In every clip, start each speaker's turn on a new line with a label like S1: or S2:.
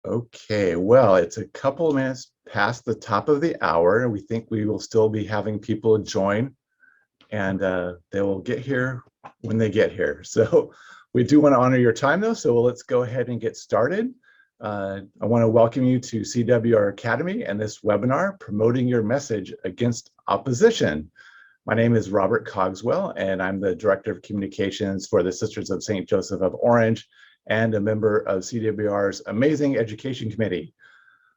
S1: Okay, well, it's a couple of minutes past the top of the hour, and we think we will still be having people join, and they will get here when they get here. So we do want to honor your time, though, so let's go ahead and get started. I want to welcome you to CWR Academy and this webinar, Promoting Your Message Against Opposition. My name is Robert Cogswell, and I'm the Director of Communications for the Sisters of St. Joseph of Orange and a member of CWR's Amazing Education Committee.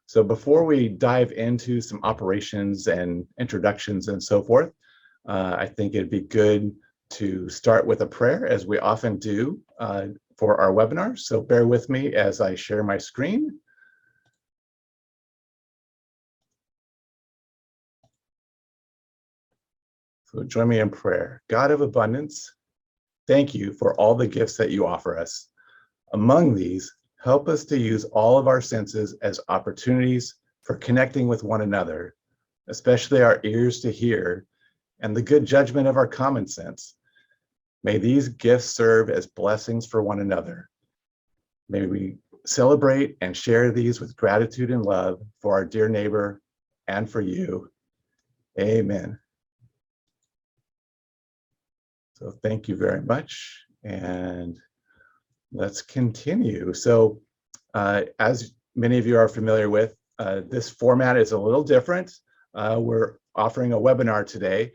S1: So before we dive into some operations and introductions and so forth, I think it'd be good to start with a prayer, as we often do for our webinars. So bear with me as I share my screen. So join me in prayer. God of abundance, thank you for all the gifts that you offer us. Among these, help us to use all of our senses as opportunities for connecting with one another, especially our ears to hear and the good judgment of our common sense. May these gifts serve as blessings for one another. May we celebrate and share these with gratitude and love for our dear neighbor and for you. Amen. So thank you very much. And let's continue. So as many of you are familiar with, this format is a little different. We're offering a webinar today.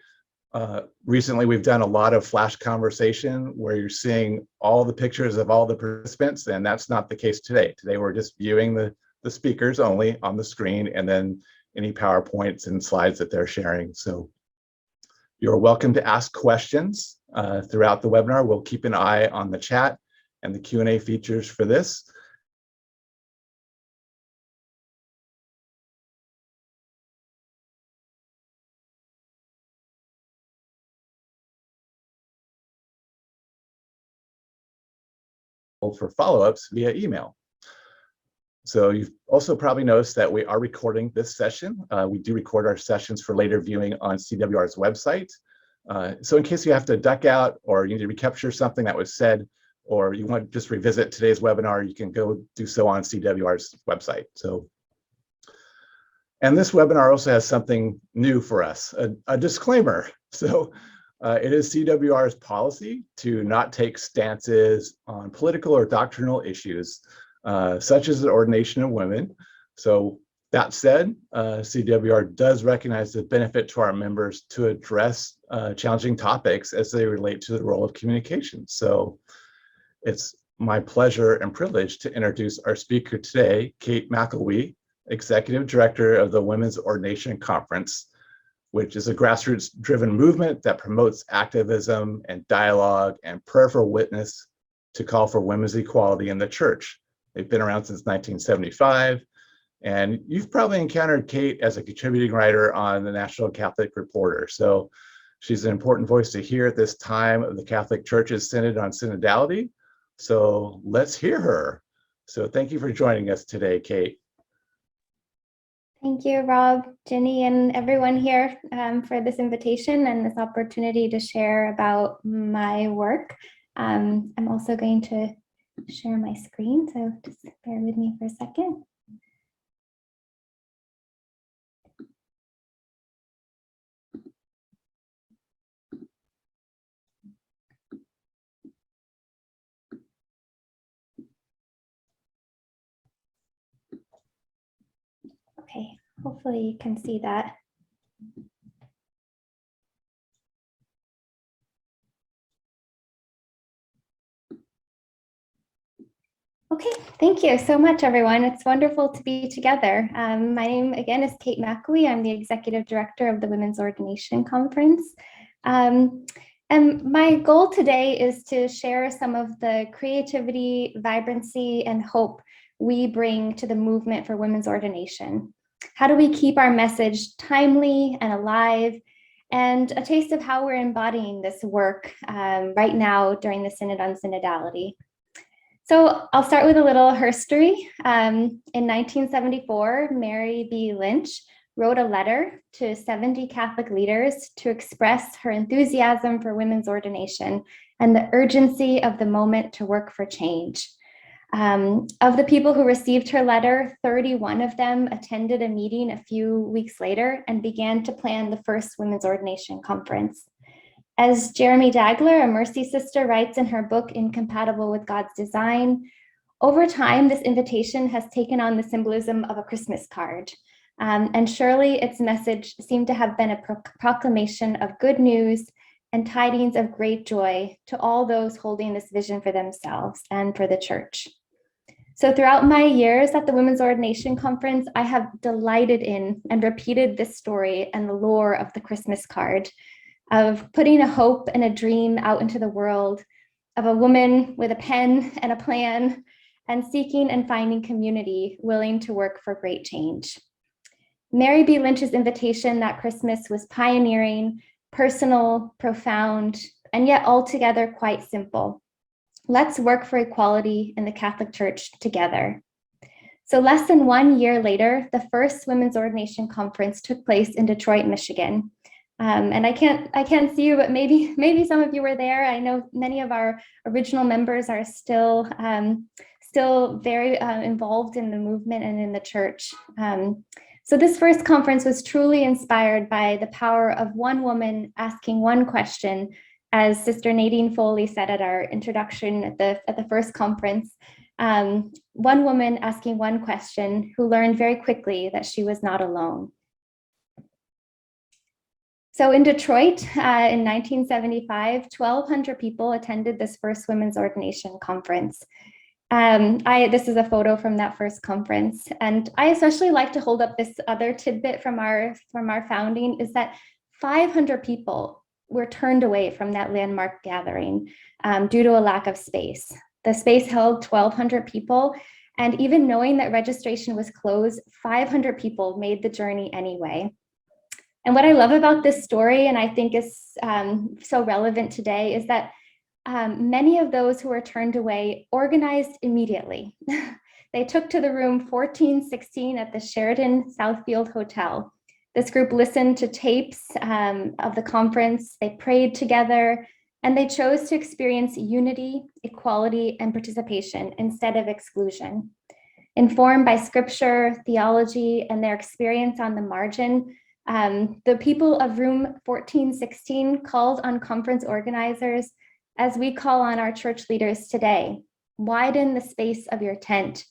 S1: Recently, we've done a lot of flash conversation where you're seeing all the pictures of all the participants, and that's not the case today. Today, we're just viewing the speakers only on the screen, and then any PowerPoints and slides that they're sharing. So you're welcome to ask questions throughout the webinar. We'll keep an eye on the chat and the Q&A features for this. For follow-ups via email. So you've also probably noticed that we are recording this session. We do record our sessions for later viewing on CWR's website. So in case you have to duck out or you need to recapture something that was said, or you want to just revisit today's webinar, you can go do so on CWR's website. So, and this webinar also has something new for us, a disclaimer. So it is CWR's policy to not take stances on political or doctrinal issues, such as the ordination of women. So that said, CWR does recognize the benefit to our members to address challenging topics as they relate to the role of communication. So it's my pleasure and privilege to introduce our speaker today, Kate McElwee, Executive Director of the Women's Ordination Conference, which is a grassroots-driven movement that promotes activism and dialogue and prayerful witness to call for women's equality in the church. They've been around since 1975, and you've probably encountered Kate as a contributing writer on the National Catholic Reporter. So she's an important voice to hear at this time of the Catholic Church's Synod on Synodality. So let's hear her. So thank you for joining us today, Kate.
S2: Thank you, Rob, Jenny, and everyone here for this invitation and this opportunity to share about my work. I'm also going to share my screen, so just bear with me for a second. Okay, hopefully you can see that. Okay, thank you so much, everyone. It's wonderful to be together. My name, again, is Kate McElwee. I'm the Executive Director of the Women's Ordination Conference. And my goal today is to share some of the creativity, vibrancy, and hope we bring to the movement for women's ordination. How do we keep our message timely and alive? And a taste of how we're embodying this work right now during the Synod on Synodality. So I'll start with a little history. In 1974, Mary B. Lynch wrote a letter to 70 Catholic leaders to express her enthusiasm for women's ordination and the urgency of the moment to work for change. Of the people who received her letter, 31 of them attended a meeting a few weeks later and began to plan the first Women's Ordination Conference. As Jeremy Dagler, a Mercy sister, writes in her book, Incompatible with God's Design, over time, this invitation has taken on the symbolism of a Christmas card. And surely its message seemed to have been a proclamation of good news and tidings of great joy to all those holding this vision for themselves and for the church. So throughout my years at the Women's Ordination Conference, I have delighted in and repeated this story and the lore of the Christmas card, of putting a hope and a dream out into the world, of a woman with a pen and a plan, and seeking and finding community willing to work for great change. Mary B. Lynch's invitation that Christmas was pioneering, personal, profound, and yet altogether quite simple. Let's work for equality in the Catholic Church together. So less than 1 year later, the first Women's Ordination Conference took place in Detroit, Michigan. And I can't see you, but maybe some of you were there. I know many of our original members are still very involved in the movement and in the church. So this first conference was truly inspired by the power of one woman asking one question, as Sister Nadine Foley said at our introduction at the first conference. One woman asking one question who learned very quickly that she was not alone. So in Detroit in 1975, 1,200 people attended this first Women's Ordination Conference. This is a photo from that first conference. And I especially like to hold up this other tidbit from our founding, is that 500 people were turned away from that landmark gathering due to a lack of space. The space held 1,200 people, and even knowing that registration was closed, 500 people made the journey anyway. And what I love about this story, and I think is so relevant today, is that many of those who were turned away organized immediately. They took to the room 1416 at the Sheraton Southfield Hotel. This group listened to tapes of the conference, they prayed together, and they chose to experience unity, equality, and participation instead of exclusion. Informed by scripture, theology, and their experience on the margin, the people of room 1416 called on conference organizers, as we call on our church leaders today: widen the space of your tent,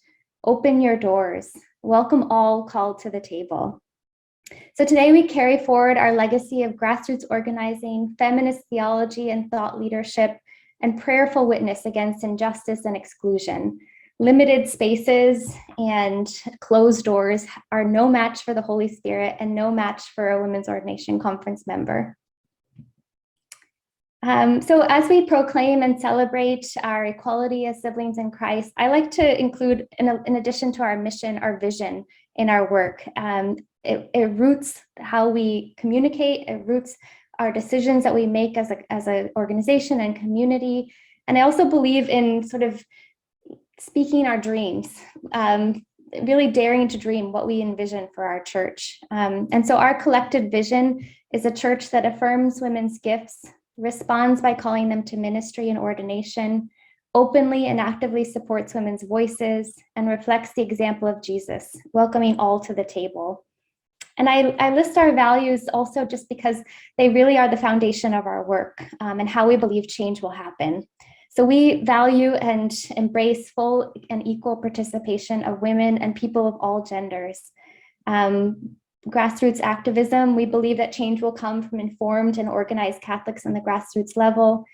S2: open your doors, welcome all called to the table. So today we carry forward our legacy of grassroots organizing, feminist theology and thought leadership, and prayerful witness against injustice and exclusion. Limited spaces and closed doors are no match for the Holy Spirit and no match for a Women's Ordination Conference member. So as we proclaim and celebrate our equality as siblings in Christ, I like to include, in addition to our mission, our vision in our work. It roots how we communicate, it roots our decisions that we make as an organization and community. And I also believe in sort of speaking our dreams, really daring to dream what we envision for our church. And so our collective vision is a church that affirms women's gifts, responds by calling them to ministry and ordination, openly and actively supports women's voices, and reflects the example of Jesus, welcoming all to the table. And I list our values also just because they really are the foundation of our work and how we believe change will happen. So we value and embrace full and equal participation of women and people of all genders. Grassroots activism, we believe that change will come from informed and organized Catholics on the grassroots level.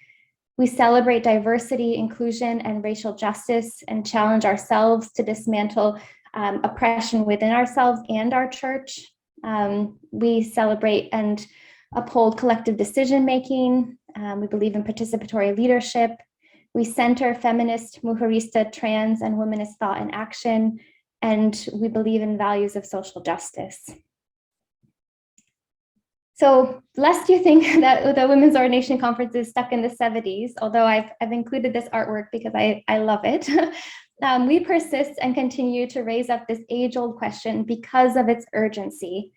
S2: We celebrate diversity, inclusion, and racial justice, and challenge ourselves to dismantle oppression within ourselves and our church. We celebrate and uphold collective decision-making. We believe in participatory leadership. We center feminist, mujerista, trans, and womanist thought and action, and we believe in values of social justice. So lest you think that the Women's Ordination Conference is stuck in the 70s, although I've included this artwork because I love it, we persist and continue to raise up this age-old question because of its urgency.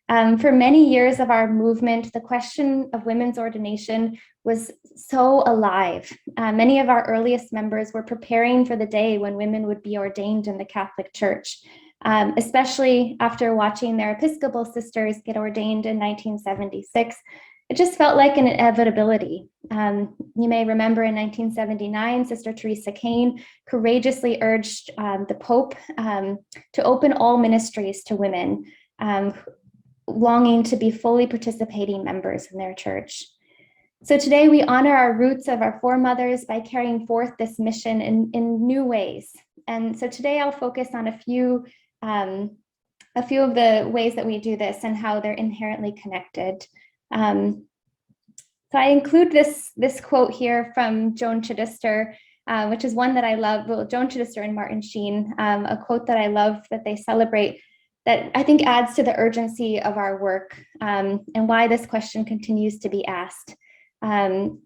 S2: For many years of our movement, the question of women's ordination was so alive. Many of our earliest members were preparing for the day when women would be ordained in the Catholic Church, especially after watching their Episcopal sisters get ordained in 1976. It just felt like an inevitability. You may remember in 1979, Sister Teresa Kane courageously urged the Pope to open all ministries to women, longing to be fully participating members in their church. So today we honor our roots of our foremothers by carrying forth this mission in new ways. And so today I'll focus on a few of the ways that we do this and how they're inherently connected. So I include this quote here from Joan Chittister, which is one that I love. Well, Joan Chittister and Martin Sheen, a quote that I love that they celebrate that I think adds to the urgency of our work and why this question continues to be asked.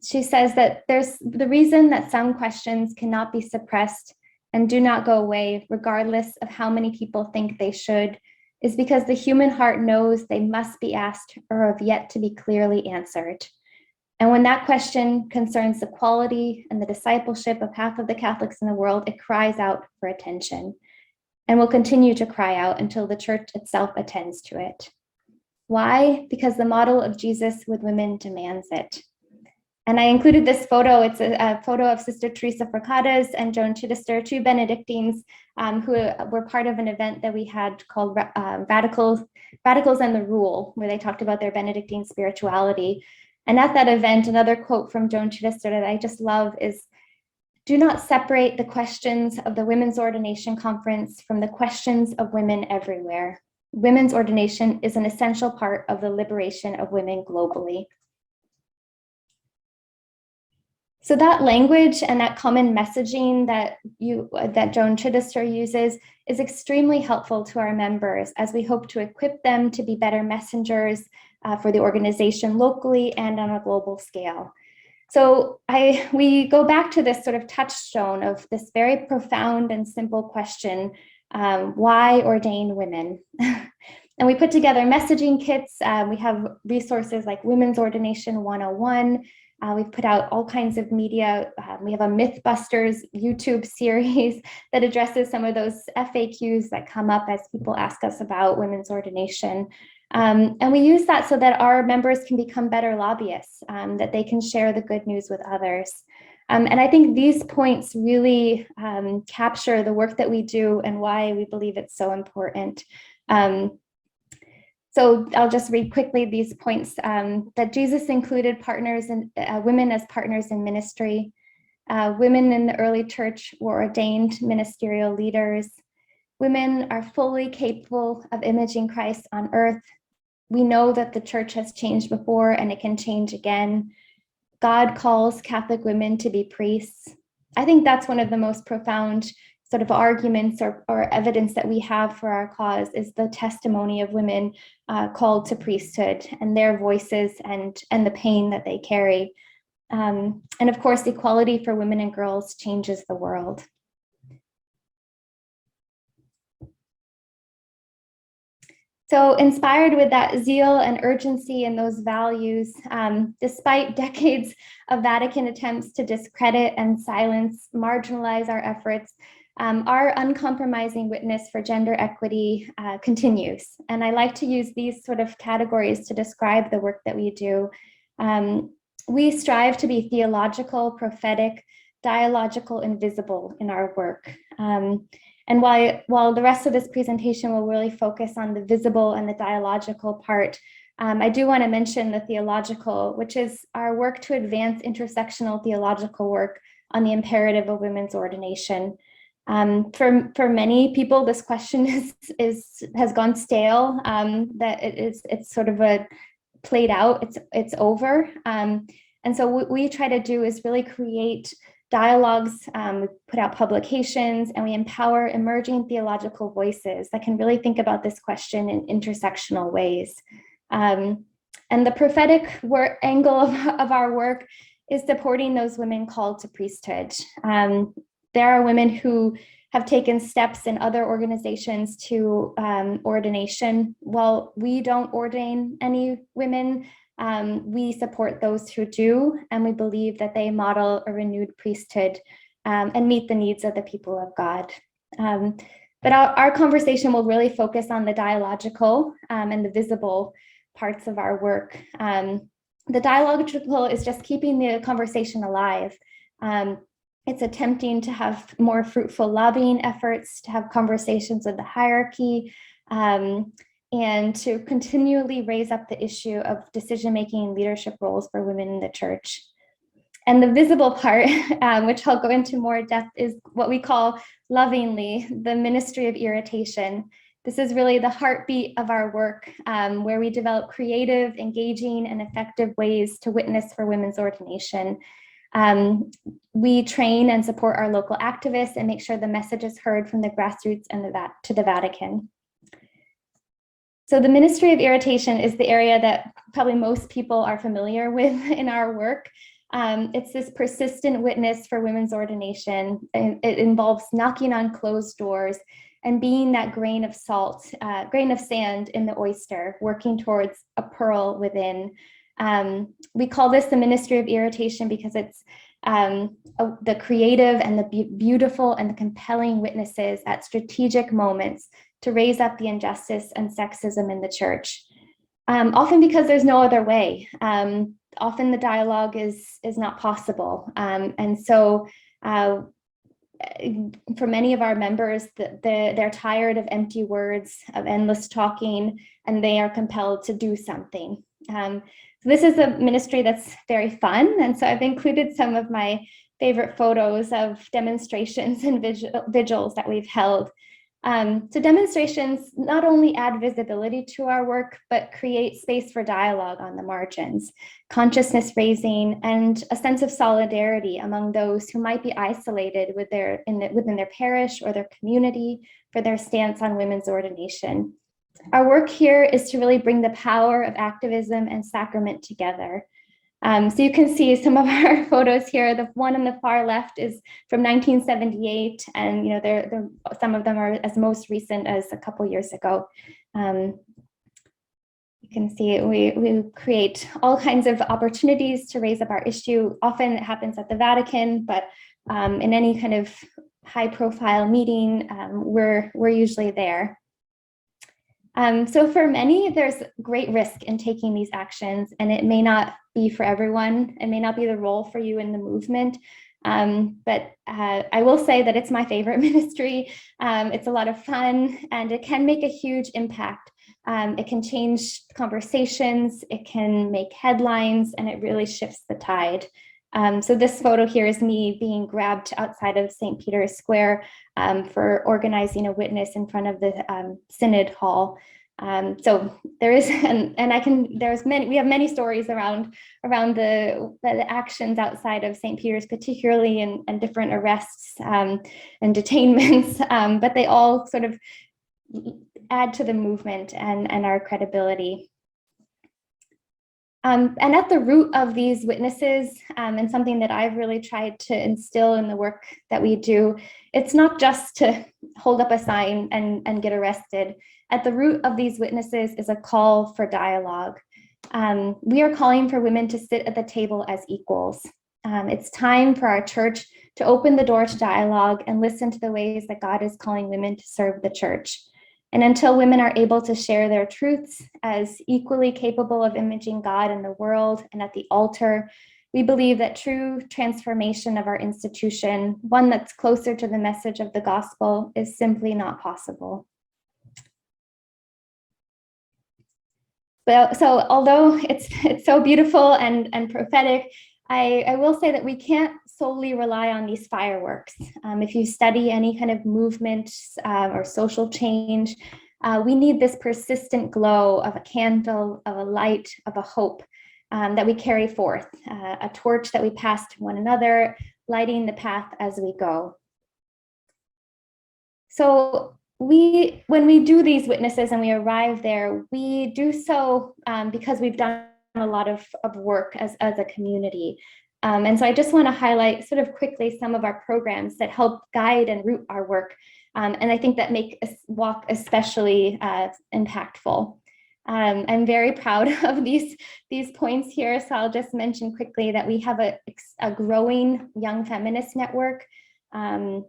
S2: She says that there's the reason that some questions cannot be suppressed and do not go away, regardless of how many people think they should, is because the human heart knows they must be asked or have yet to be clearly answered. And when that question concerns the quality and the discipleship of half of the Catholics in the world, it cries out for attention and will continue to cry out until the church itself attends to it. Why? Because the model of Jesus with women demands it. And I included this photo. It's a photo of Sister Teresa Forcades and Joan Chittister, two Benedictines who were part of an event that we had called Radicals and the Rule, where they talked about their Benedictine spirituality. And at that event, another quote from Joan Chittister that I just love is, "Do not separate the questions of the Women's Ordination Conference from the questions of women everywhere. Women's ordination is an essential part of the liberation of women globally." So that language and that common messaging that Joan Chittister uses is extremely helpful to our members as we hope to equip them to be better messengers for the organization locally and on a global scale. So we go back to this sort of touchstone of this very profound and simple question, why ordain women? And we put together messaging kits. We have resources like Women's Ordination 101. We've put out all kinds of media. We have a Mythbusters YouTube series that addresses some of those FAQs that come up as people ask us about women's ordination. And we use that so that our members can become better lobbyists, that they can share the good news with others. And I think these points really capture the work that we do and why we believe it's so important. So I'll just read quickly these points, that Jesus included partners and women as partners in ministry. Women in the early church were ordained ministerial leaders. Women are fully capable of imaging Christ on earth. We know that the church has changed before and it can change again. God calls Catholic women to be priests. I think that's one of the most profound sort of arguments or evidence that we have for our cause is the testimony of women called to priesthood and their voices and the pain that they carry. And of course, equality for women and girls changes the world. So inspired with that zeal and urgency and those values, despite decades of Vatican attempts to discredit and silence, marginalize our efforts, our uncompromising witness for gender equity continues. And I like to use these sort of categories to describe the work that we do. We strive to be theological, prophetic, dialogical, and visible in our work. And while the rest of this presentation will really focus on the visible and the dialogical part, I do want to mention the theological, which is our work to advance intersectional theological work on the imperative of women's ordination. For many people, this question has gone stale. That it's sort of played out. It's over. And so what we try to do is really create dialogues. We put out publications and we empower emerging theological voices that can really think about this question in intersectional ways. And the prophetic angle of our work is supporting those women called to priesthood. There are women who have taken steps in other organizations to ordination. While we don't ordain any women, we support those who do, and we believe that they model a renewed priesthood and meet the needs of the people of God. But our conversation will really focus on the dialogical and the visible parts of our work. The dialogical is just keeping the conversation alive. It's attempting to have more fruitful lobbying efforts, to have conversations with the hierarchy, and to continually raise up the issue of decision-making and leadership roles for women in the church. And the visible part, which I'll go into more depth, is what we call lovingly the ministry of irritation. This is really the heartbeat of our work, where we develop creative, engaging, and effective ways to witness for women's ordination. We train and support our local activists and make sure the message is heard from the grassroots and to the Vatican. So the ministry of irritation is the area that probably most people are familiar with in our work. It's this persistent witness for women's ordination. And it involves knocking on closed doors and being that grain of salt, grain of sand in the oyster, working towards a pearl within. We call this the ministry of irritation because it's the creative and the beautiful and the compelling witnesses at strategic moments to raise up the injustice and sexism in the church. Often because there's no other way. Often the dialogue is not possible. And so for many of our members, they're tired of empty words, of endless talking, and they are compelled to do something. So this is a ministry that's very fun. And so I've included some of my favorite photos of demonstrations and vigils that we've held. So demonstrations not only add visibility to our work, but create space for dialogue on the margins, consciousness raising, and a sense of solidarity among those who might be isolated within their parish or their community for their stance on women's ordination. Our work here is to really bring the power of activism and sacrament together. So you can see some of our photos here. The one on the far left is from 1978, and some of them are as most recent as a couple years ago. You can see we create all kinds of opportunities to raise up our issue. Often it happens at the Vatican, but in any kind of high-profile meeting, we're usually there. So for many, there's great risk in taking these actions, and it may not be for everyone. It may not be the role for you in the movement, but I will say that it's my favorite ministry. It's a lot of fun, and it can make a huge impact. It can change conversations, it can make headlines, and it really shifts the tide. So this photo here is me being grabbed outside of St. Peter's Square for organizing a witness in front of the Synod Hall. So there is, we have many stories around the actions outside of St. Peter's, particularly and different arrests and detainments, but they all sort of add to the movement and our credibility. And at the root of these witnesses, and something that I've really tried to instill in the work that we do, it's not just to hold up a sign and get arrested. At the root of these witnesses is a call for dialogue. We are calling for women to sit at the table as equals. It's time for our church to open the door to dialogue and listen to the ways that God is calling women to serve the church. And until women are able to share their truths as equally capable of imaging God in the world and at the altar, we believe that true transformation of our institution, one that's closer to the message of the gospel, is simply not possible. So although it's so beautiful and prophetic, I will say that we can't solely rely on these fireworks. If you study any kind of movement or social change, we need this persistent glow of a candle, of a light, of a hope that we carry forth, a torch that we pass to one another, lighting the path as we go. So when we do these witnesses and we arrive there, we do so because we've done a lot of work as a community. And so I just want to highlight sort of quickly some of our programs that help guide and root our work. And I think that make us walk especially impactful. I'm very proud of these points here. So I'll just mention quickly that we have a growing young feminist network.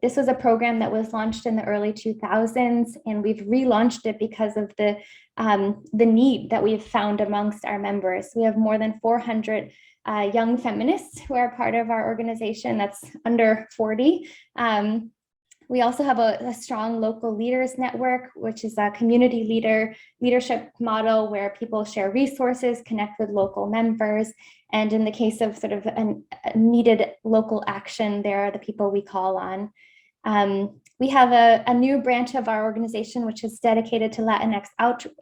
S2: This was a program that was launched in the early 2000s, and we've relaunched it because of the need that we've found amongst our members. We have more than 400 young feminists who are part of our organization. That's under 40. We also have a strong local leaders network, which is a community leadership model where people share resources, connect with local members. And in the case of sort of a needed local action, there are the people we call on. We have a new branch of our organization, which is dedicated to Latinx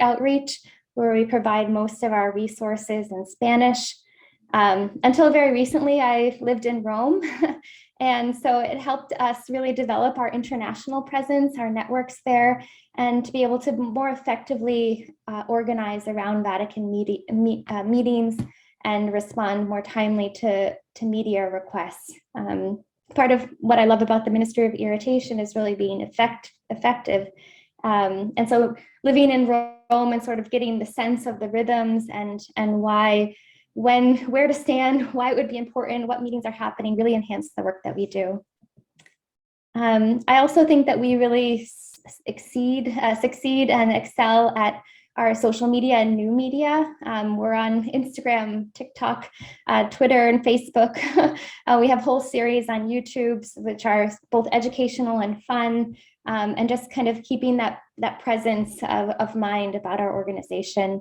S2: outreach, where we provide most of our resources in Spanish. Until very recently, I lived in Rome. And so it helped us really develop our international presence, our networks there, and to be able to more effectively organize around Vatican meetings and respond more timely to media requests. Part of what I love about the Ministry of Irritation is really being effective. And so living in Rome and sort of getting the sense of the rhythms and why, where to stand, why it would be important, what meetings are happening, really enhance the work that we do. I also think that we really succeed and excel at our social media and new media. We're on Instagram, TikTok, Twitter, and Facebook. We have whole series on YouTube, which are both educational and fun, and just kind of keeping that presence of mind about our organization.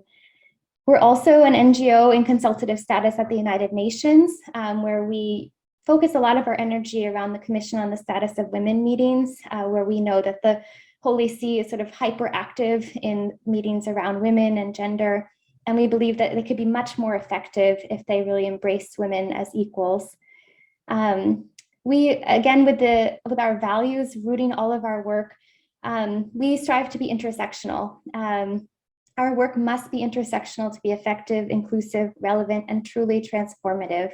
S2: We're also an NGO in consultative status at the United Nations, where we focus a lot of our energy around the Commission on the Status of Women meetings, where we know that the Holy See is sort of hyperactive in meetings around women and gender. And we believe that they could be much more effective if they really embrace women as equals. We, again, with our values rooting all of our work, we strive to be intersectional. Our work must be intersectional to be effective, inclusive, relevant, and truly transformative.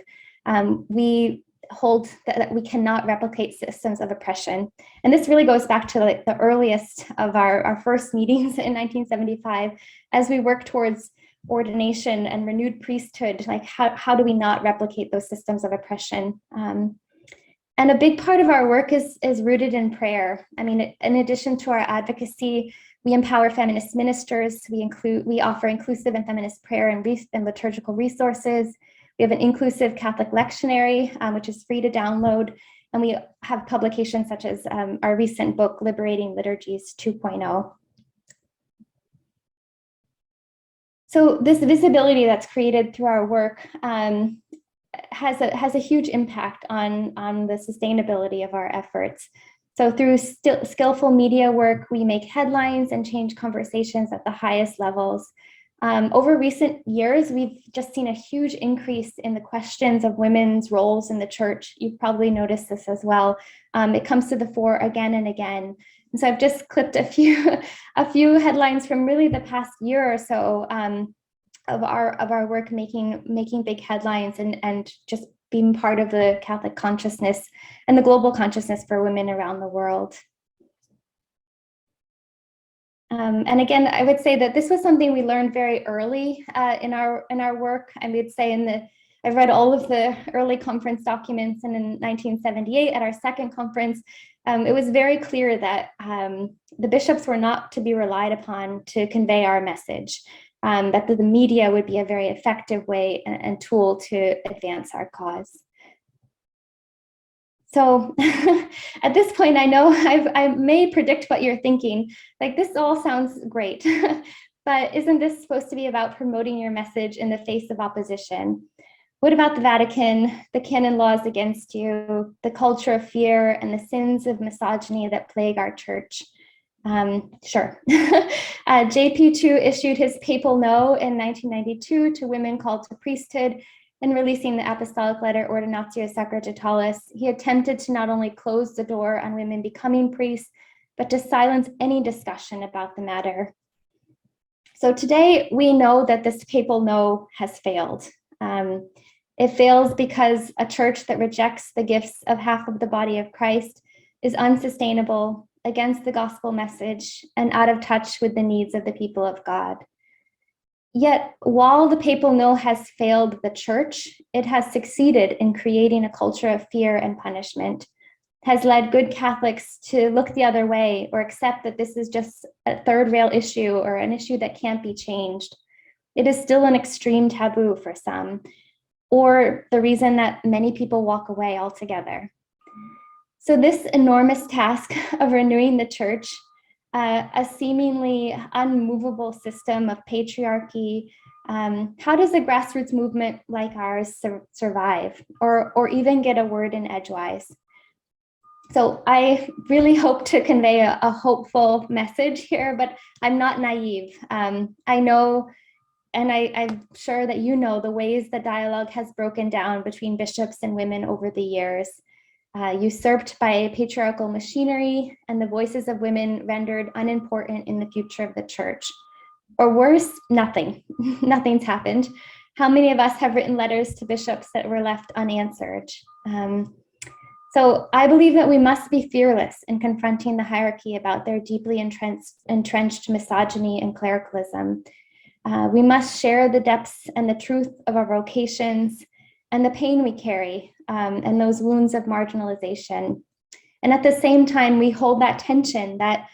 S2: We hold that we cannot replicate systems of oppression. And this really goes back to like the earliest of our first meetings in 1975, as we work towards ordination and renewed priesthood. Like how do we not replicate those systems of oppression? And a big part of our work is rooted in prayer. I mean, in addition to our advocacy, we empower feminist ministers. We offer inclusive and feminist prayer and liturgical resources. We have an inclusive Catholic lectionary, which is free to download. And we have publications such as our recent book, Liberating Liturgies 2.0. So this visibility that's created through our work has a huge impact on the sustainability of our efforts. So through skillful media work, we make headlines and change conversations at the highest levels. Over recent years, we've just seen a huge increase in the questions of women's roles in the church. You've probably noticed this as well. It comes to the fore again and again. And so I've just clipped a few headlines from really the past year or so of our work making big headlines and just being part of the Catholic consciousness and the global consciousness for women around the world. And again, I would say that this was something we learned very early in our work. I would say I've read all of the early conference documents, and in 1978 at our second conference, it was very clear that the bishops were not to be relied upon to convey our message, that the media would be a very effective way and tool to advance our cause. So at this point, I know I may predict what you're thinking, like this all sounds great, but isn't this supposed to be about promoting your message in the face of opposition? What about the Vatican, the canon laws against you, the culture of fear, and the sins of misogyny that plague our church? Sure. JP2 issued his papal no in 1992 to women called to priesthood. In releasing the apostolic letter Ordinatio Sacerdotales, he attempted to not only close the door on women becoming priests, but to silence any discussion about the matter. So today we know that this papal no has failed. It fails because a church that rejects the gifts of half of the body of Christ is unsustainable, against the gospel message, and out of touch with the needs of the people of God. Yet, while the papal no has failed the church, it has succeeded in creating a culture of fear and punishment, has led good Catholics to look the other way or accept that this is just a third rail issue or an issue that can't be changed. It is still an extreme taboo for some, or the reason that many people walk away altogether. So this enormous task of renewing the church, a seemingly unmovable system of patriarchy, how does a grassroots movement like ours survive or even get a word in edgewise? So I really hope to convey a hopeful message here, but I'm not naive. I know, and I'm sure that you know, the ways that dialogue has broken down between bishops and women over the years, usurped by patriarchal machinery and the voices of women rendered unimportant in the future of the church. Or worse, nothing. Nothing's happened. How many of us have written letters to bishops that were left unanswered? So I believe that we must be fearless in confronting the hierarchy about their deeply entrenched misogyny and clericalism. We must share the depths and the truth of our vocations and the pain we carry and those wounds of marginalization. And at the same time, we hold that tension that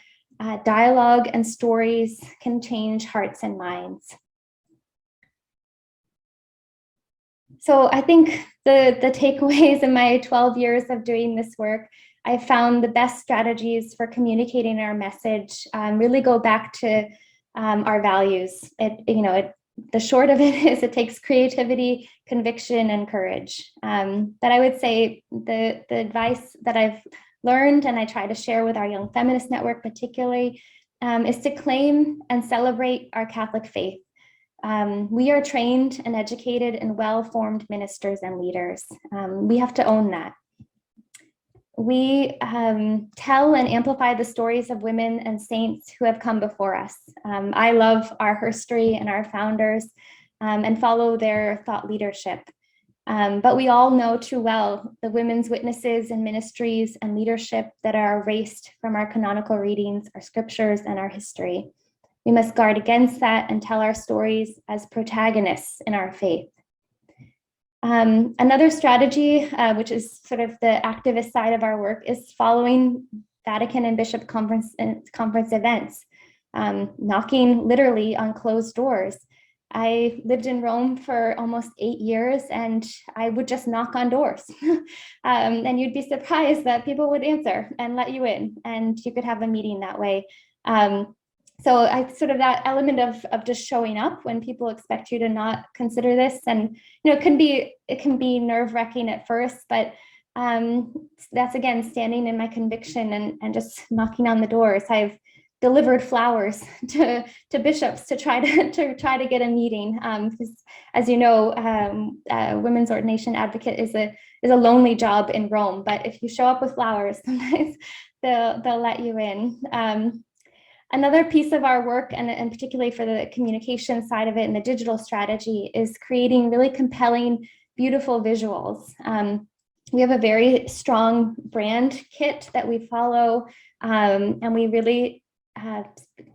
S2: dialogue and stories can change hearts and minds. So I think the takeaways in my 12 years of doing this work, I found the best strategies for communicating our message really go back to our values. The short of it is it takes creativity, conviction, and courage. But I would say the advice that I've learned and I try to share with our Young Feminist Network particularly is to claim and celebrate our Catholic faith. We are trained and educated and well-formed ministers and leaders. We have to own that. We tell and amplify the stories of women and saints who have come before us. I love our history and our founders and follow their thought leadership. But we all know too well the women's witnesses and ministries and leadership that are erased from our canonical readings, our scriptures, and our history. We must guard against that and tell our stories as protagonists in our faith. Another strategy, which is sort of the activist side of our work, is following Vatican and Bishop conference events, knocking literally on closed doors. I lived in Rome for almost 8 years and I would just knock on doors. And you'd be surprised that people would answer and let you in and you could have a meeting that way. So I sort of that element of just showing up when people expect you to not consider this, and it can be nerve-wracking at first, but that's again standing in my conviction and just knocking on the doors. I've delivered flowers to bishops to try to get a meeting, because as you know, women's ordination advocate is a lonely job in Rome. But if you show up with flowers, sometimes they'll let you in. Another piece of our work, and particularly for the communication side of it and the digital strategy, is creating really compelling, beautiful visuals. We have a very strong brand kit that we follow, and we really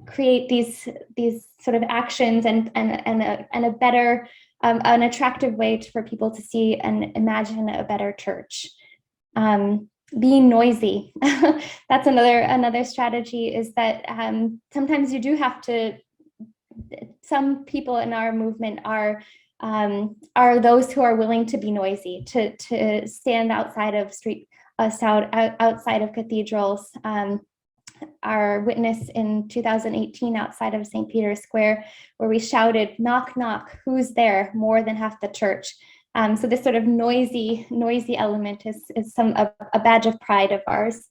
S2: create these sort of actions and a better, an attractive way for people to see and imagine a better church. Being noisy, that's another strategy, is that sometimes you do have to, some people in our movement are those who are willing to be noisy, to stand outside of outside of cathedrals. Our witness in 2018 outside of St. Peter's Square, where we shouted, "Knock, knock, who's there?" more than half the church. So this sort of noisy element is a badge of pride of ours.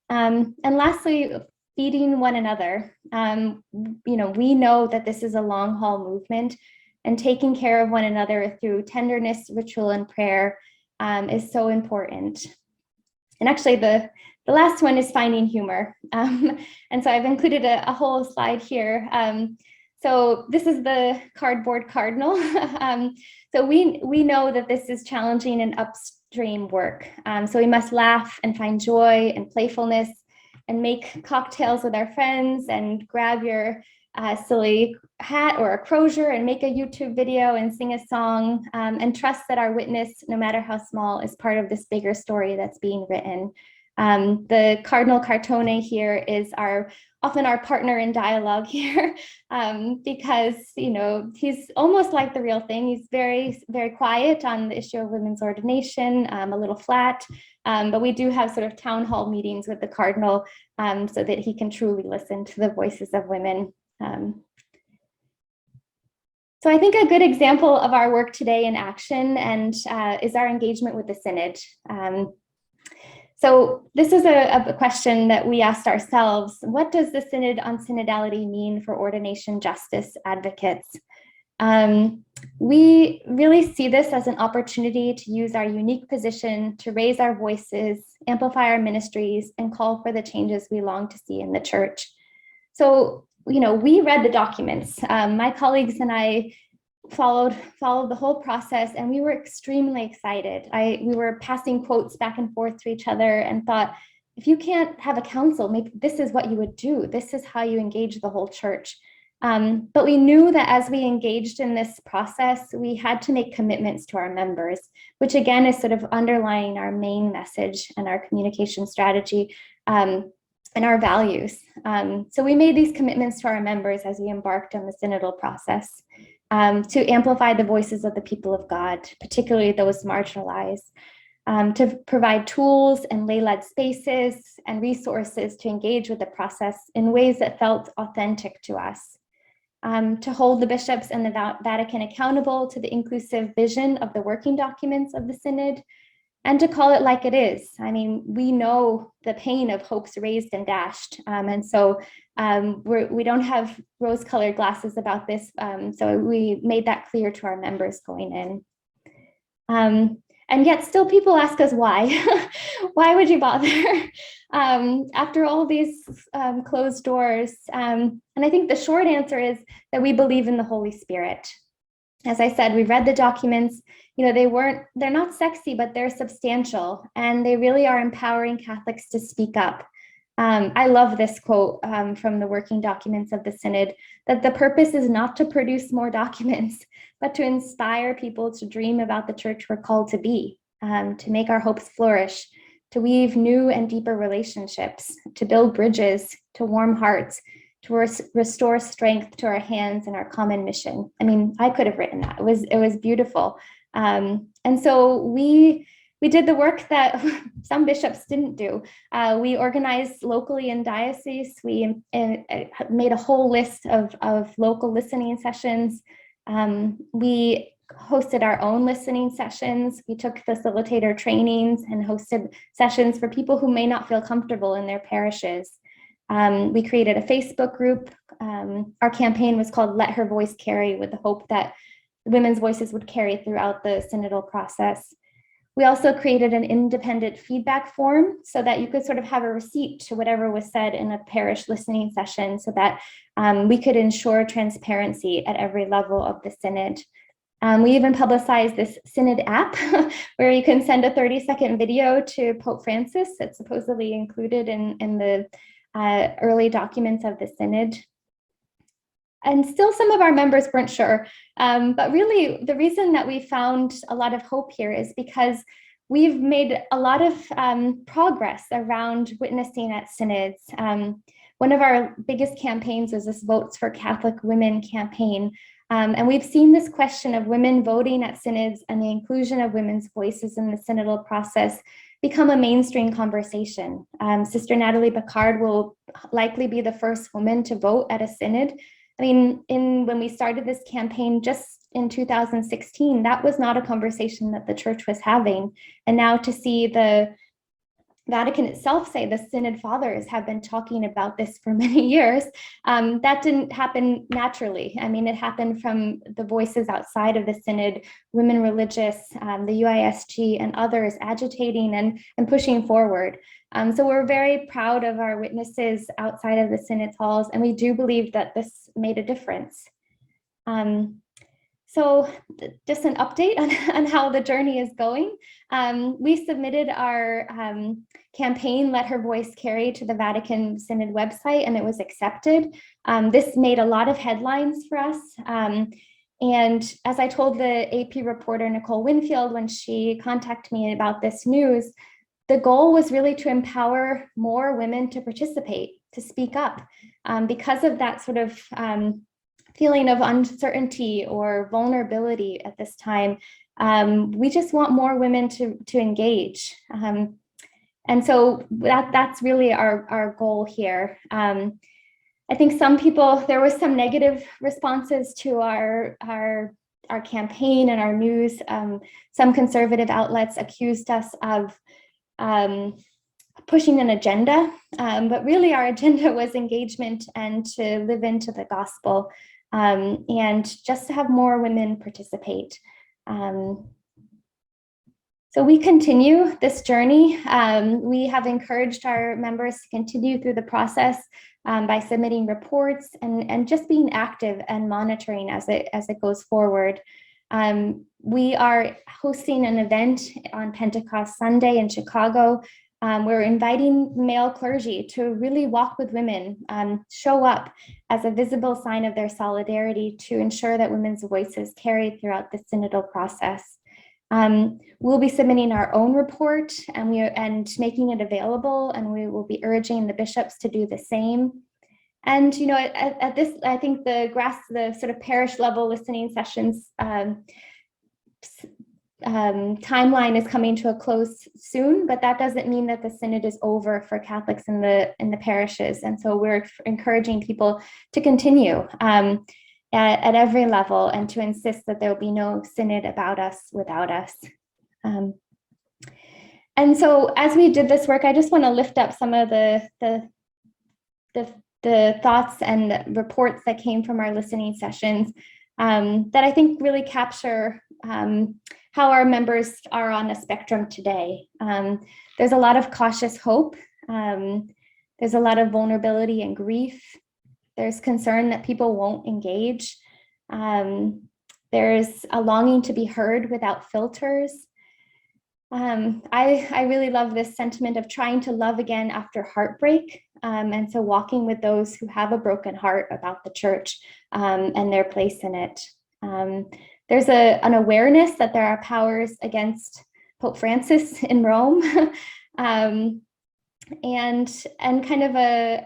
S2: And lastly, feeding one another. We know that this is a long haul movement, and taking care of one another through tenderness, ritual, and prayer is so important. And actually, the last one is finding humor. And so I've included a whole slide here. So this is the cardboard cardinal. So we know that this is challenging and upstream work. So we must laugh and find joy and playfulness and make cocktails with our friends and grab your silly hat or a crozier and make a YouTube video and sing a song, and trust that our witness, no matter how small, is part of this bigger story that's being written. The Cardinal Cartone here is often our partner in dialogue here, because he's almost like the real thing. He's very, very quiet on the issue of women's ordination, a little flat, but we do have sort of town hall meetings with the Cardinal so that he can truly listen to the voices of women. So I think a good example of our work today in action is our engagement with the Synod. So this is a question that we asked ourselves: what does the Synod on Synodality mean for ordination justice advocates? We really see this as an opportunity to use our unique position to raise our voices, amplify our ministries, and call for the changes we long to see in the church. So, we read the documents. My colleagues and I followed the whole process, and we were extremely excited. We were passing quotes back and forth to each other and thought, if you can't have a council, maybe this is what you would do. This is how you engage the whole church. But we knew that as we engaged in this process, we had to make commitments to our members, which again is sort of underlying our main message and our communication strategy and our values. So we made these commitments to our members as we embarked on the synodal process. To amplify the voices of the people of God, particularly those marginalized, to provide tools and lay-led spaces and resources to engage with the process in ways that felt authentic to us, to hold the bishops and the Vatican accountable to the inclusive vision of the working documents of the Synod, and to call it like it is. I mean, we know the pain of hopes raised and dashed. And so we don't have rose-colored glasses about this. So we made that clear to our members going in. And yet still people ask us why. Why would you bother? After all these closed doors. And I think the short answer is that we believe in the Holy Spirit. As I said, we read the documents. They're not sexy, but they're substantial, and they really are empowering Catholics to speak up. I love this quote from the working documents of the Synod, that the purpose is not to produce more documents, but to inspire people to dream about the church we're called to be, to make our hopes flourish, to weave new and deeper relationships, to build bridges, to warm hearts, to restore strength to our hands and our common mission. I mean, I could have written that. It was beautiful. And so we did the work that some bishops didn't do. We organized locally in diocese. We made a whole list of local listening sessions. We hosted our own listening sessions. We took facilitator trainings and hosted sessions for people who may not feel comfortable in their parishes. We created a Facebook group. Our campaign was called Let Her Voice Carry, with the hope that women's voices would carry throughout the synodal process. We also created an independent feedback form so that you could sort of have a receipt to whatever was said in a parish listening session, so that we could ensure transparency at every level of the synod. We even publicized this Synod app where you can send a 30-second video to Pope Francis that's supposedly included in the early documents of the Synod. And still some of our members weren't sure, but really the reason that we found a lot of hope here is because we've made a lot of progress around witnessing at synods. One of our biggest campaigns was this Votes for Catholic Women campaign. And we've seen this question of women voting at synods and the inclusion of women's voices in the synodal process become a mainstream conversation. Sister Natalie Picard will likely be the first woman to vote at a synod. I mean, when we started this campaign just in 2016, that was not a conversation that the church was having. And now to see the Vatican itself say the Synod Fathers have been talking about this for many years, that didn't happen naturally. I mean, it happened from the voices outside of the Synod, Women Religious, the UISG, and others agitating and pushing forward. So we're very proud of our witnesses outside of the Synod halls, and we do believe that this made a difference. So just an update on how the journey is going. We submitted our campaign, Let Her Voice Carry, to the Vatican Synod website, and it was accepted. This made a lot of headlines for us. And as I told the AP reporter, Nicole Winfield, when she contacted me about this news, the goal was really to empower more women to participate, to speak up. Because of that sort of feeling of uncertainty or vulnerability at this time, we just want more women to engage. And so that's really our goal here. I think some people, there was some negative responses to our campaign and our news. Some conservative outlets accused us of pushing an agenda, but really our agenda was engagement and to live into the gospel, and just to have more women participate. So we continue this journey. We have encouraged our members to continue through the process by submitting reports and just being active and monitoring as it goes forward. We are hosting an event on Pentecost Sunday in Chicago. We're inviting male clergy to really walk with women, show up as a visible sign of their solidarity to ensure that women's voices carried throughout the synodal process. We'll be submitting our own report and making it available, and we will be urging the bishops to do the same. And at this, I think the sort of parish level listening sessions timeline is coming to a close soon, but that doesn't mean that the synod is over for Catholics in the parishes. And so we're encouraging people to continue at every level and to insist that there will be no synod about us without us. And so as we did this work, I just want to lift up some of the thoughts and reports that came from our listening sessions that I think really capture how our members are on a spectrum today. There's a lot of cautious hope. There's a lot of vulnerability and grief. There's concern that people won't engage. There's a longing to be heard without filters. I really love this sentiment of trying to love again after heartbreak. And so walking with those who have a broken heart about the church and their place in it. There's an awareness that there are powers against Pope Francis in Rome, and kind of a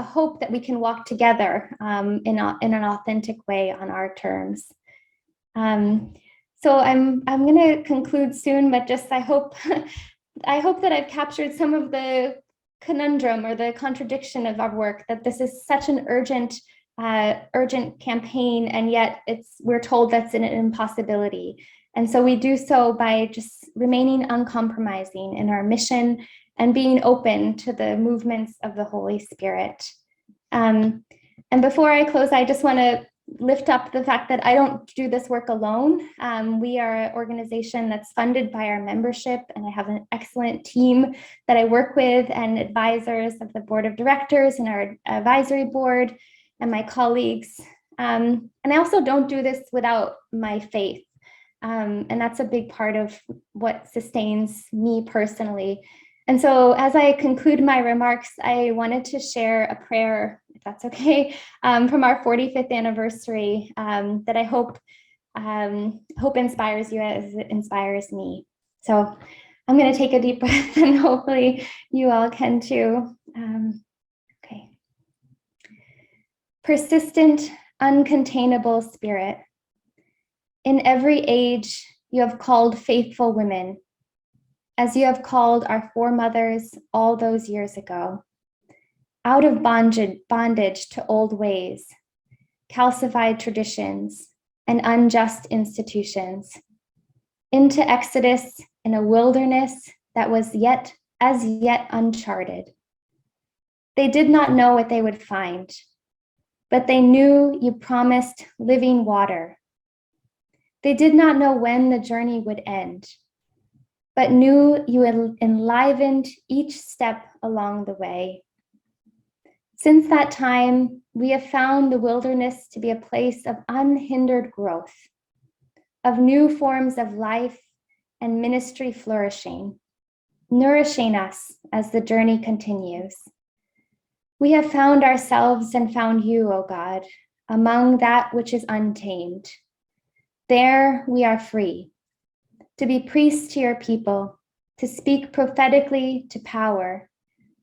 S2: hope that we can walk together in an authentic way on our terms. So I'm going to conclude soon, but just I hope that I've captured some of the conundrum or the contradiction of our work, that this is such an urgent campaign, and yet we're told that's an impossibility. And so we do so by just remaining uncompromising in our mission and being open to the movements of the Holy Spirit. And before I close, I just want to lift up the fact that I don't do this work alone. We are an organization that's funded by our membership, and I have an excellent team that I work with and advisors of the board of directors and our advisory board and my colleagues. And I also don't do this without my faith. And that's a big part of what sustains me personally. And so as I conclude my remarks, I wanted to share a prayer, if that's okay, from our 45th anniversary that I hope inspires you as it inspires me. So I'm going to take a deep breath, and hopefully you all can too. Okay. Persistent, uncontainable Spirit, in every age you have called faithful women, as you have called our foremothers all those years ago, out of bondage to old ways, calcified traditions, and unjust institutions, into exodus in a wilderness that was as yet uncharted. They did not know what they would find, but they knew you promised living water. They did not know when the journey would end, but knew you enlivened each step along the way. Since that time, we have found the wilderness to be a place of unhindered growth, of new forms of life and ministry flourishing, nourishing us as the journey continues. We have found ourselves and found you, O God, among that which is untamed. There we are free to be priests to your people, to speak prophetically to power,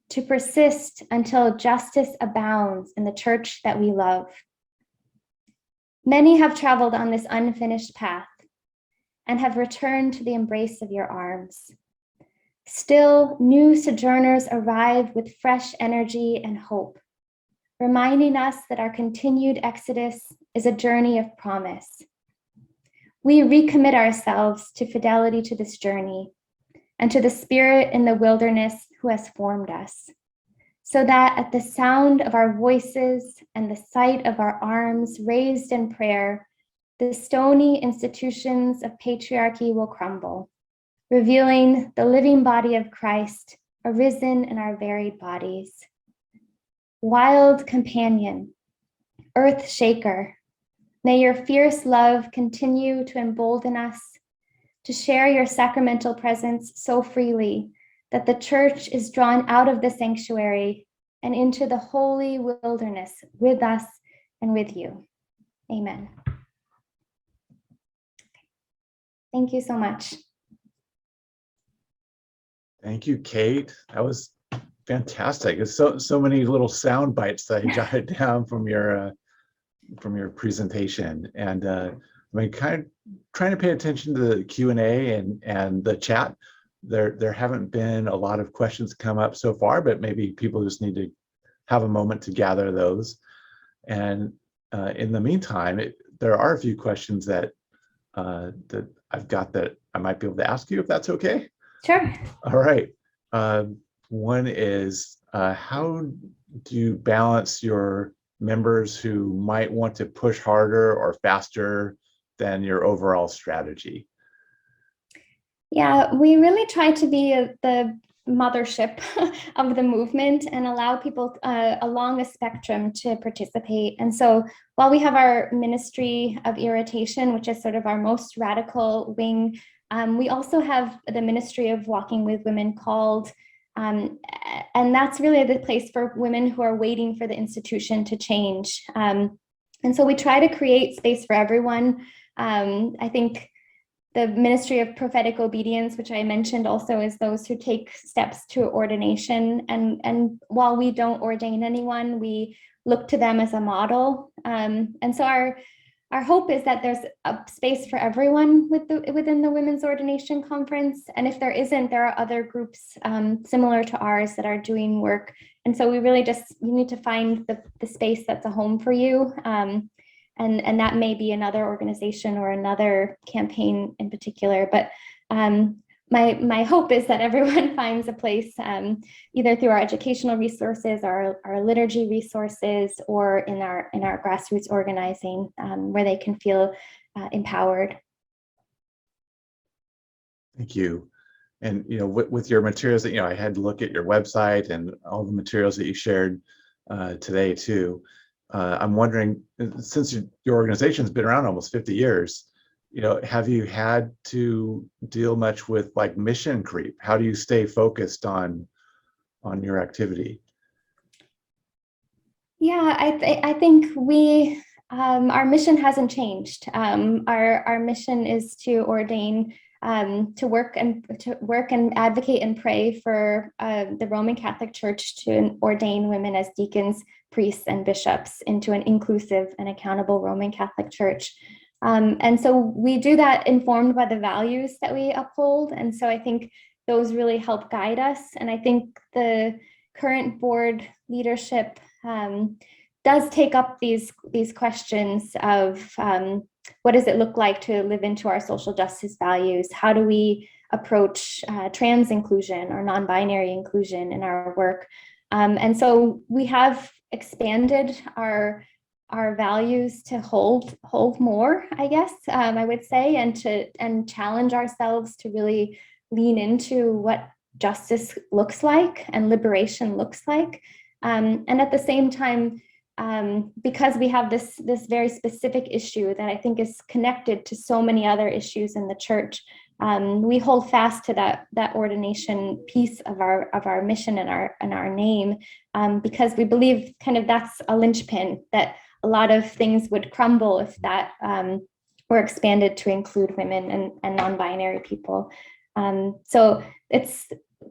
S2: to persist until justice abounds in the church that we love. Many have traveled on this unfinished path and have returned to the embrace of your arms. Still, new sojourners arrive with fresh energy and hope, reminding us that our continued exodus is a journey of promise. We recommit ourselves to fidelity to this journey and to the Spirit in the wilderness who has formed us, so that at the sound of our voices and the sight of our arms raised in prayer, the stony institutions of patriarchy will crumble, revealing the living body of Christ arisen in our varied bodies. Wild companion, earth shaker, may your fierce love continue to embolden us to share your sacramental presence so freely that the church is drawn out of the sanctuary and into the holy wilderness with us and with you. Amen. Thank you so much.
S1: Thank you, Kate. That was fantastic. There's so many little sound bites that I jotted down from your presentation, and I mean, kind of trying to pay attention to the Q&A and the chat. There haven't been a lot of questions come up so far, but maybe people just need to have a moment to gather those. And in the meantime, there are a few questions that I've got that I might be able to ask you, if that's okay.
S2: Sure.
S1: All right. One is, how do you balance your members who might want to push harder or faster than your overall strategy?
S2: Yeah, we really try to be the mothership of the movement and allow people along a spectrum to participate. And so while we have our Ministry of Irritation, which is sort of our most radical wing, we also have the Ministry of Walking with Women called, and that's really the place for women who are waiting for the institution to change. And so we try to create space for everyone. I think the Ministry of Prophetic Obedience, which I mentioned also, is those who take steps to ordination. And while we don't ordain anyone, we look to them as a model. And so our hope is that there's a space for everyone within the Women's Ordination Conference. And if there isn't, there are other groups similar to ours that are doing work. And so we really you need to find the space that's a home for you. And that may be another organization or another campaign in particular. But my hope is that everyone finds a place either through our educational resources, our liturgy resources, or in our grassroots organizing where they can feel empowered.
S1: Thank you. And with your materials that I had to look at your website and all the materials that you shared today too. I'm wondering, since your organization's been around almost 50 years, have you had to deal much with like mission creep? How do you stay focused on your activity?
S2: Yeah, I think we our mission hasn't changed. Our mission is to ordain, to work and advocate and pray for the Roman Catholic Church to ordain women as deacons, priests, and bishops into an inclusive and accountable Roman Catholic Church. And so we do that informed by the values that we uphold. And so I think those really help guide us. And I think the current board leadership does take up these questions of what does it look like to live into our social justice values? How do we approach trans inclusion or non-binary inclusion in our work? And so we have expanded our values to hold more, I guess, I would say, and challenge ourselves to really lean into what justice looks like and liberation looks like. And at the same time, because we have this very specific issue that I think is connected to so many other issues in the church, we hold fast to that ordination piece of our mission and our name, because we believe kind of that's a linchpin, that a lot of things would crumble if that were expanded to include women and non-binary people. So it's,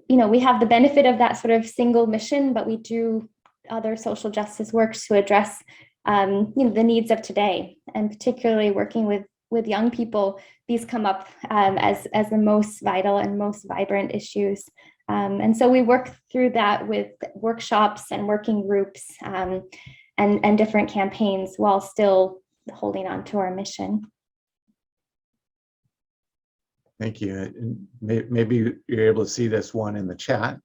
S2: we have the benefit of that sort of single mission, but we do other social justice work to address the needs of today, and particularly working with young people. These come up as the most vital and most vibrant issues, and so we work through that with workshops and working groups and different campaigns while still holding on to our mission.
S1: Thank you. And maybe you're able to see this one in the chat.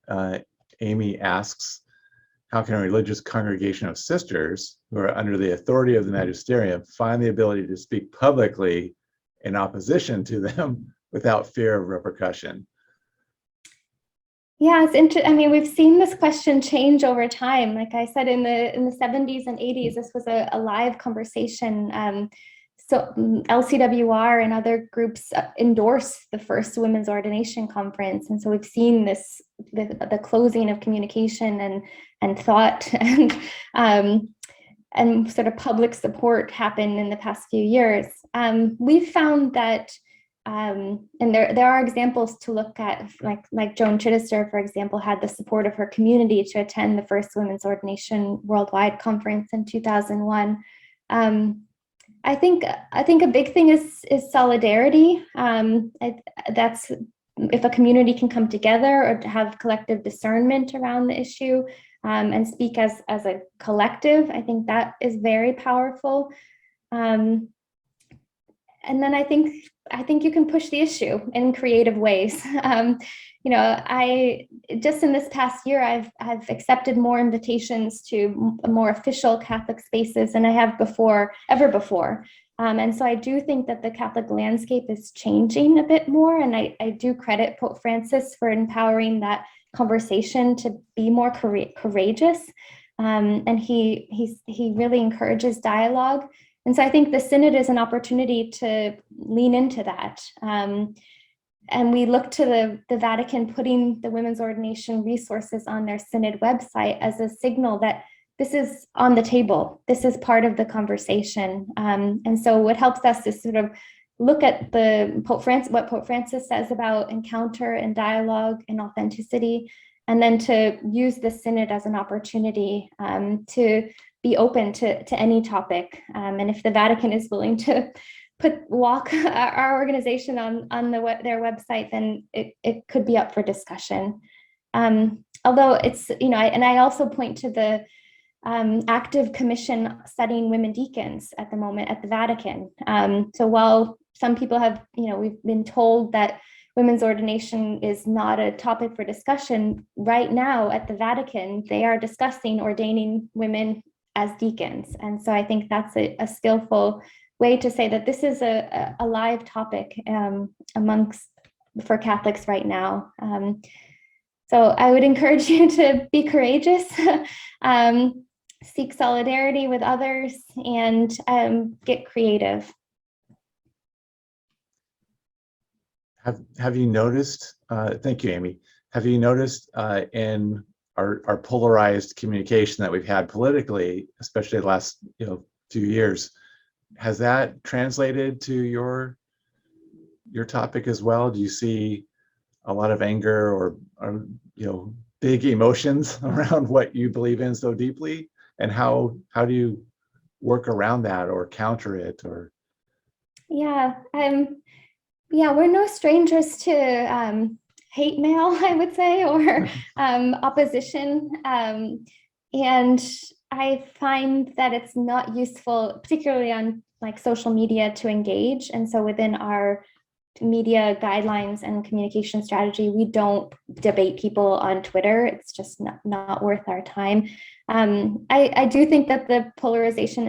S1: Amy asks, how can a religious congregation of sisters who are under the authority of the magisterium find the ability to speak publicly in opposition to them without fear of repercussion?
S2: Yeah, it's interesting. I mean, we've seen this question change over time. Like I said, in the 70s and 80s, this was a live conversation. So LCWR and other groups endorsed the first women's ordination conference. And so we've seen the closing of communication and thought and sort of public support happen in the past few years. We've found that, and there are examples to look at, like Joan Chittister, for example, had the support of her community to attend the first women's ordination worldwide conference in 2001. I think a big thing is solidarity. That's if a community can come together or to have collective discernment around the issue and speak as a collective. I think that is very powerful. And then I think you can push the issue in creative ways. I just in this past year, I've accepted more invitations to more official Catholic spaces than I have ever before. And so I do think that the Catholic landscape is changing a bit more. And I do credit Pope Francis for empowering that conversation to be more courageous. And he really encourages dialogue. And so I think the Synod is an opportunity to lean into that. And we look to the Vatican putting the women's ordination resources on their Synod website as a signal that this is on the table. This is part of the conversation. And so what helps us is sort of look at what Pope Francis says about encounter and dialogue and authenticity, and then to use the Synod as an opportunity to be open to any topic. And if the Vatican is willing to walk our organization on their website, then it could be up for discussion. Although it's, and I also point to the active commission studying women deacons at the moment at the Vatican. So while some people have, we've been told that women's ordination is not a topic for discussion, right now at the Vatican, they are discussing ordaining women as deacons. And so I think that's a skillful way to say that this is a live topic for Catholics right now. So I would encourage you to be courageous, seek solidarity with others, and get creative.
S1: Have you noticed, thank you, Amy, have you noticed in our polarized communication that we've had politically, especially the last few years, has that translated to your topic as well? Do you see a lot of anger or big emotions around what you believe in so deeply? And how do you work around that or counter it? Or
S2: we're no strangers to hate mail, I would say, or opposition. And I find that it's not useful, particularly on social media, to engage. And so within our media guidelines and communication strategy, we don't debate people on Twitter. It's just not worth our time. I do think that the polarization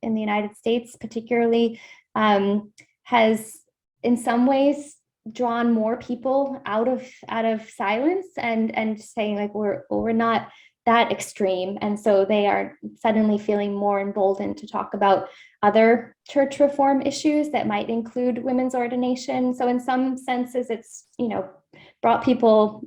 S2: in the United States, particularly, has in some ways drawn more people out of silence and saying we're not that extreme. And so they are suddenly feeling more emboldened to talk about other church reform issues that might include women's ordination. So in some senses, it's, brought people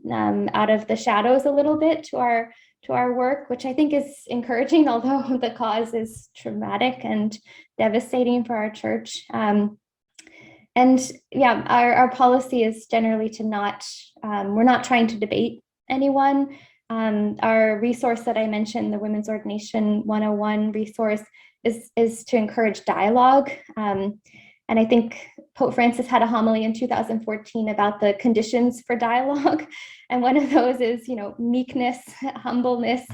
S2: out of the shadows a little bit to our work, which I think is encouraging, although the cause is traumatic and devastating for our church. And yeah, our policy is generally to not, we're not trying to debate anyone. Our resource that I mentioned, the Women's Ordination 101 resource, is to encourage dialogue. And I think Pope Francis had a homily in 2014 about the conditions for dialogue. And one of those is, meekness, humbleness,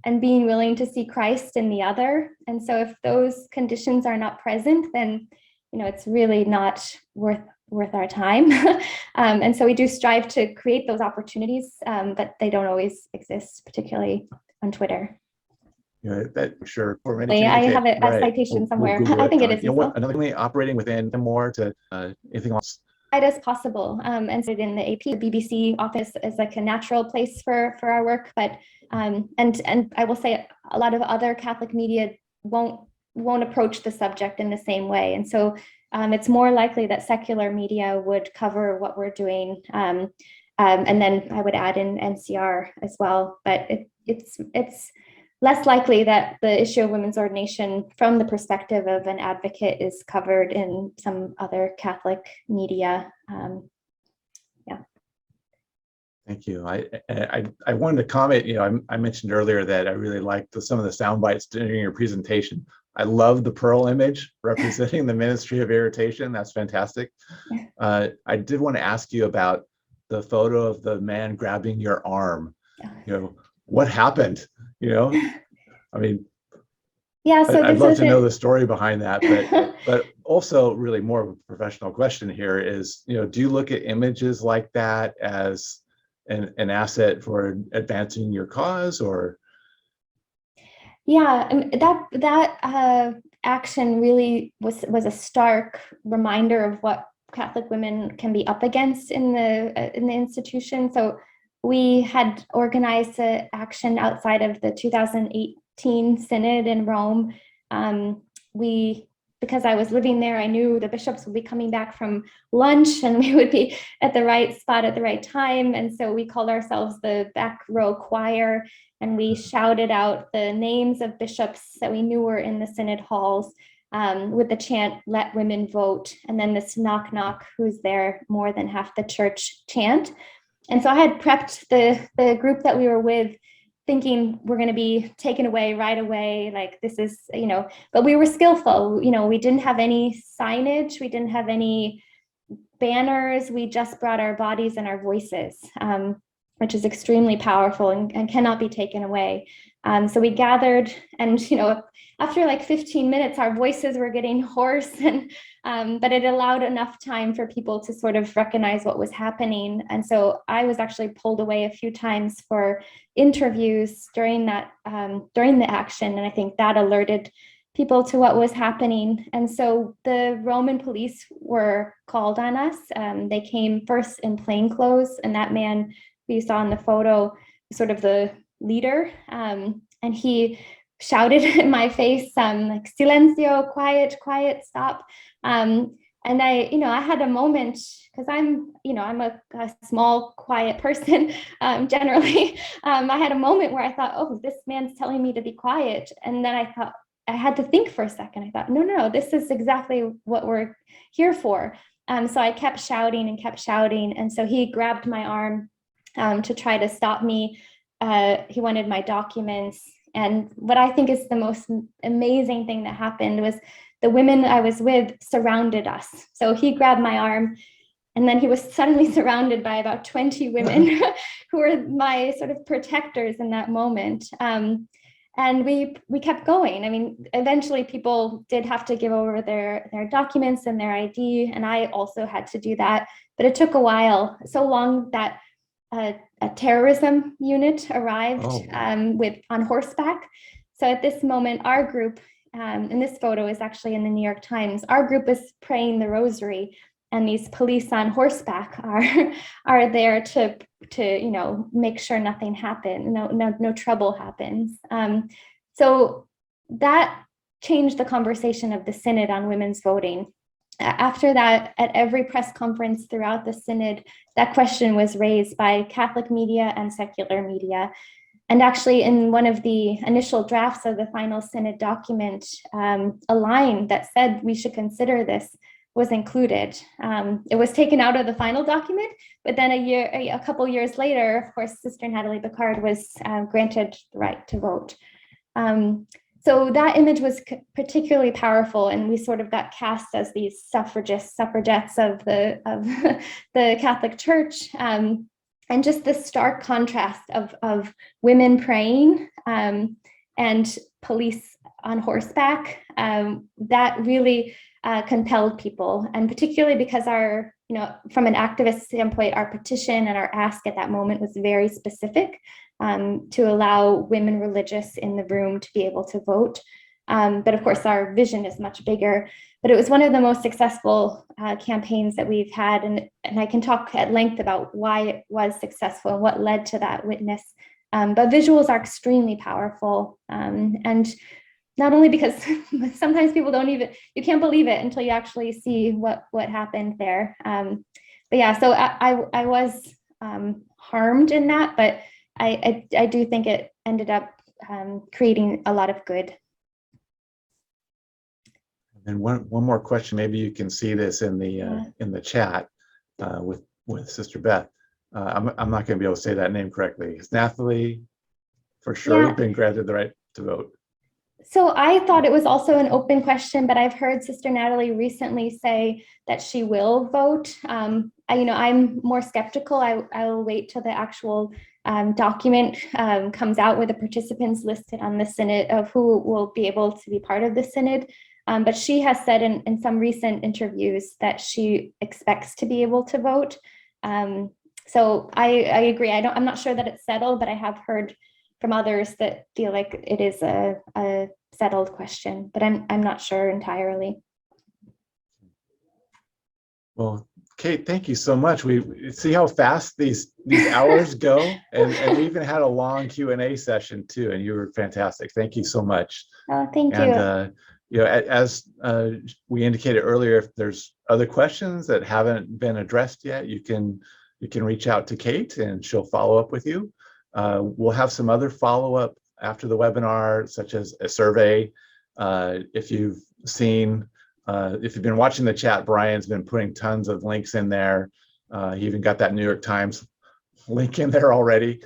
S2: and being willing to see Christ in the other. And so if those conditions are not present, then, it's really not worth our time. And so we do strive to create those opportunities, but they don't always exist, particularly on Twitter.
S1: That sure.
S2: I have a citation somewhere. I think it is.
S1: Another way operating within more to anything else.
S2: As possible, and so in the AP, the BBC office is like a natural place for our work. But and I will say a lot of other Catholic media won't approach the subject in the same way, and so it's more likely that secular media would cover what we're doing, and then I would add in NCR as well. But it's less likely that the issue of women's ordination from the perspective of an advocate is covered in some other Catholic media.
S1: Thank you. I wanted to comment, I mentioned earlier that I really liked some of the sound bites during your presentation. I love the pearl image representing the ministry of irritation. That's fantastic. I did want to ask you about the photo of the man grabbing your arm. What happened? I mean,
S2: yeah. So
S1: I'd love to know the story behind that, but also really more of a professional question here is, do you look at images like that as an asset for advancing your cause, or?
S2: Yeah, that action really was a stark reminder of what Catholic women can be up against in the institution. So we had organized an action outside of the 2018 Synod in Rome. Because I was living there, I knew the bishops would be coming back from lunch and we would be at the right spot at the right time. And so we called ourselves the Back Row Choir, and we shouted out the names of bishops that we knew were in the Synod halls with the chant, "Let women vote," and then this "knock, knock, who's there?" more than half the church chant. And so I had prepped the group that we were with, thinking we're going to be taken away right away. Like this is, but we were skillful. We didn't have any signage. We didn't have any banners. We just brought our bodies and our voices, which is extremely powerful and cannot be taken away. So we gathered, and after like 15 minutes, our voices were getting hoarse, and but it allowed enough time for people to sort of recognize what was happening. And so I was actually pulled away a few times for interviews during the action, and I think that alerted people to what was happening. And so the Roman police were called on us. They came first in plain clothes, and that man who you saw in the photo, sort of the leader, and he shouted in my face, like "Silencio, quiet, quiet, stop." And I had a moment, because I'm a small, quiet person generally. I had a moment where I thought, oh, this man's telling me to be quiet. And then I thought, I had to think for a second. I thought, no, this is exactly what we're here for. So I kept shouting and kept shouting. And so he grabbed my arm to try to stop me. He wanted my documents. And what I think is the most amazing thing that happened was the women I was with surrounded us. So he grabbed my arm, and then he was suddenly surrounded by about 20 women who were my sort of protectors in that moment. And we kept going. I mean, eventually people did have to give over their documents and their ID, and I also had to do that. But it took a while, so long that a terrorism unit arrived on horseback. So at this moment, our group, and this photo is actually in the New York Times, our group is praying the rosary, and these police on horseback are there to to make sure nothing happens, no trouble happens. So that changed the conversation of the synod on women's voting. After that, at every press conference throughout the synod, that question was raised by Catholic media and secular media. And actually, in one of the initial drafts of the final synod document, a line that said we should consider this was included. It was taken out of the final document, but then a couple years later, of course, Sister Natalie Picard was granted the right to vote. So that image was particularly powerful, and we sort of got cast as these suffragettes of the Catholic Church. And just the stark contrast of women praying and police on horseback, that really compelled people. And particularly because from an activist standpoint, our petition and our ask at that moment was very specific to allow women religious in the room to be able to vote. But of course, our vision is much bigger. But it was one of the most successful campaigns that we've had. And I can talk at length about why it was successful and what led to that witness. But visuals are extremely powerful. And not only because sometimes people you can't believe it until you actually see what happened there. But yeah, so I was harmed in that, but I do think it ended up creating a lot of good.
S1: And one more question, maybe you can see this in the chat with Sister Beth. I'm not going to be able to say that name correctly. Is Natalie for sure been granted the right to vote?
S2: So I thought it was also an open question, but I've heard Sister Natalie recently say that she will vote. I'm more skeptical. I'll wait till the actual document comes out with the participants listed on the synod of who will be able to be part of the synod. But she has said in some recent interviews that she expects to be able to vote. So I agree. I'm not sure that it's settled, but I have heard from others that feel like it is a settled question, but I'm not sure entirely.
S1: Well, Kate, thank you so much. We see how fast these hours go, and we even had a long Q&A session too, and you were fantastic. Thank you so much.
S2: Oh, thank you.
S1: And as we indicated earlier, if there's other questions that haven't been addressed yet, you can reach out to Kate and she'll follow up with you. We'll have some other follow-up after the webinar, such as a survey. If you've been watching the chat, Brian's been putting tons of links in there. He even got that New York Times link in there already.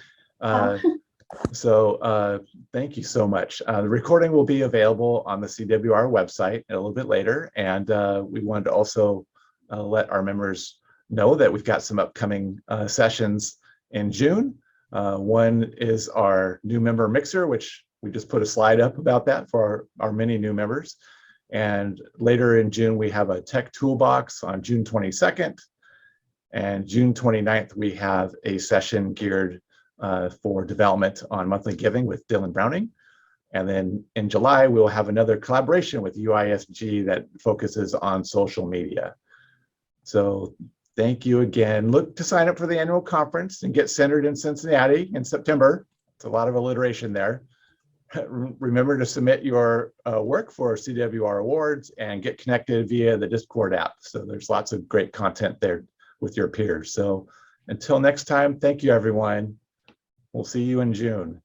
S1: So thank you so much. The recording will be available on the CWR website a little bit later. And we wanted to also let our members know that we've got some upcoming sessions in June. One is our new member mixer, which we just put a slide up about that for our many new members. And later in June, we have a tech toolbox on June 22nd. And June 29th, we have a session geared for development on monthly giving with Dylan Browning. And then in July, we'll have another collaboration with UISG that focuses on social media. So thank you again. Look to sign up for the annual conference and get centered in Cincinnati in September. It's a lot of alliteration there. Remember to submit your work for CWR awards and get connected via the Discord app. So there's lots of great content there with your peers. So until next time, thank you, everyone. We'll see you in June.